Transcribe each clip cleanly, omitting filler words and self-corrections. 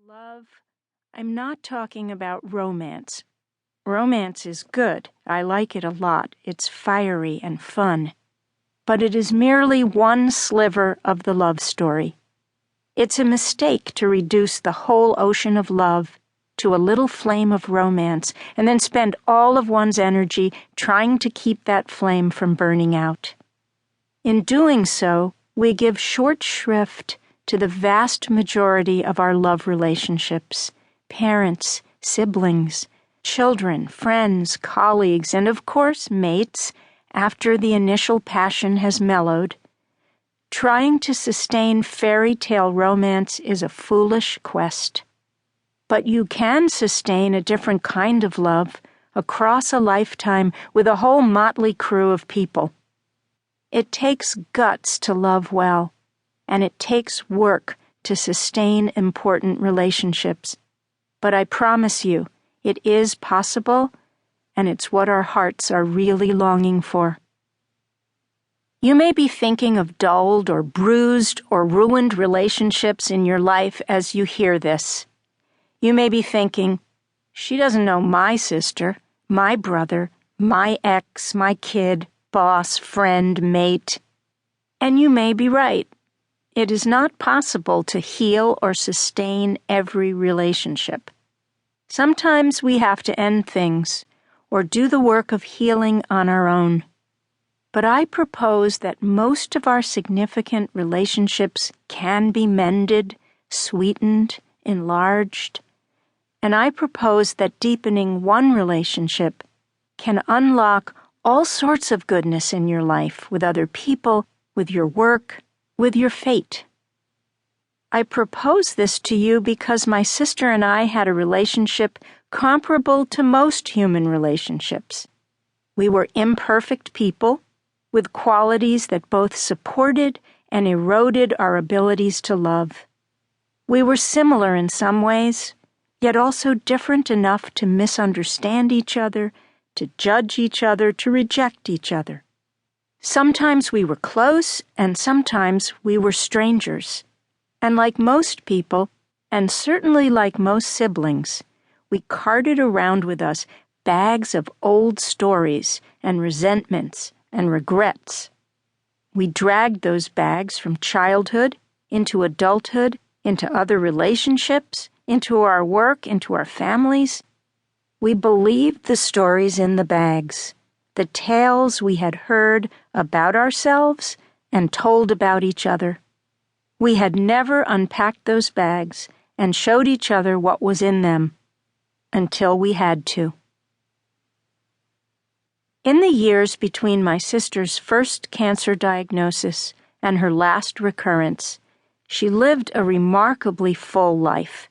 Love, I'm not talking about romance. Romance is good. I like it a lot. It's fiery and fun. But it is merely one sliver of the love story. It's a mistake to reduce the whole ocean of love to a little flame of romance and then spend all of one's energy trying to keep that flame from burning out. In doing so, we give short shrift to the vast majority of our love relationships, parents, siblings, children, friends, colleagues, and of course mates, after the initial passion has mellowed. Trying to sustain fairy tale romance is a foolish quest. But you can sustain a different kind of love across a lifetime with a whole motley crew of people. It takes guts to love well, and it takes work to sustain important relationships. But I promise you, it is possible, and it's what our hearts are really longing for. You may be thinking of dulled or bruised or ruined relationships in your life as you hear this. You may be thinking, she doesn't know my sister, my brother, my ex, my kid, boss, friend, mate. And you may be right. It is not possible to heal or sustain every relationship. Sometimes we have to end things or do the work of healing on our own. But I propose that most of our significant relationships can be mended, sweetened, enlarged. And I propose that deepening one relationship can unlock all sorts of goodness in your life with other people, with your work, with your fate. I propose this to you because my sister and I had a relationship comparable to most human relationships. We were imperfect people with qualities that both supported and eroded our abilities to love. We were similar in some ways, yet also different enough to misunderstand each other, to judge each other, to reject each other. Sometimes we were close, and sometimes we were strangers. And like most people, and certainly like most siblings, we carted around with us bags of old stories and resentments and regrets. We dragged those bags from childhood into adulthood, into other relationships, into our work, into our families. We believed the stories in the bags, the tales we had heard about ourselves and told about each other. We had never unpacked those bags and showed each other what was in them until we had to. In the years between my sister's first cancer diagnosis and her last recurrence, she lived a remarkably full life.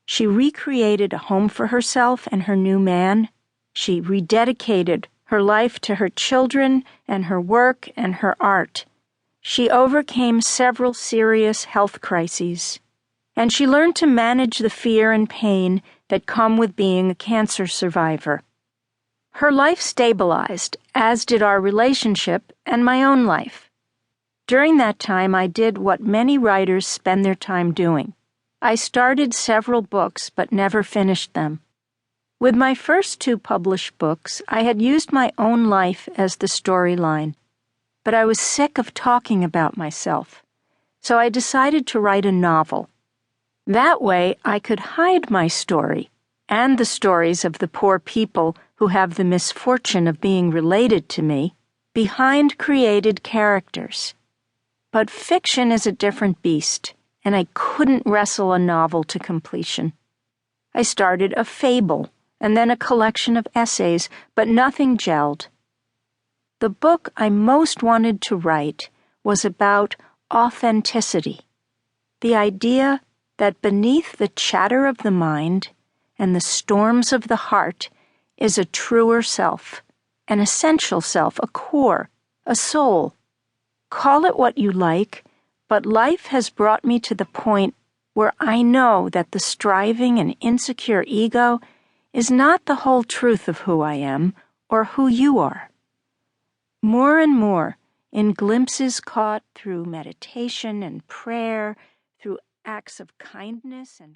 She recreated a home for herself and her new man. She rededicated her life to her children and her work and her art. She overcame several serious health crises, and she learned to manage the fear and pain that come with being a cancer survivor. Her life stabilized, as did our relationship and my own life. During that time, I did what many writers spend their time doing. I started several books but never finished them. With my first 2 published books, I had used my own life as the storyline, but I was sick of talking about myself, so I decided to write a novel. That way, I could hide my story and the stories of the poor people who have the misfortune of being related to me behind created characters. But fiction is a different beast, and I couldn't wrestle a novel to completion. I started a fable and then a collection of essays, but nothing gelled. The book I most wanted to write was about authenticity, the idea that beneath the chatter of the mind and the storms of the heart is a truer self, an essential self, a core, a soul. Call it what you like, but life has brought me to the point where I know that the striving and insecure ego is not the whole truth of who I am or who you are. More and more, in glimpses caught through meditation and prayer, through acts of kindness and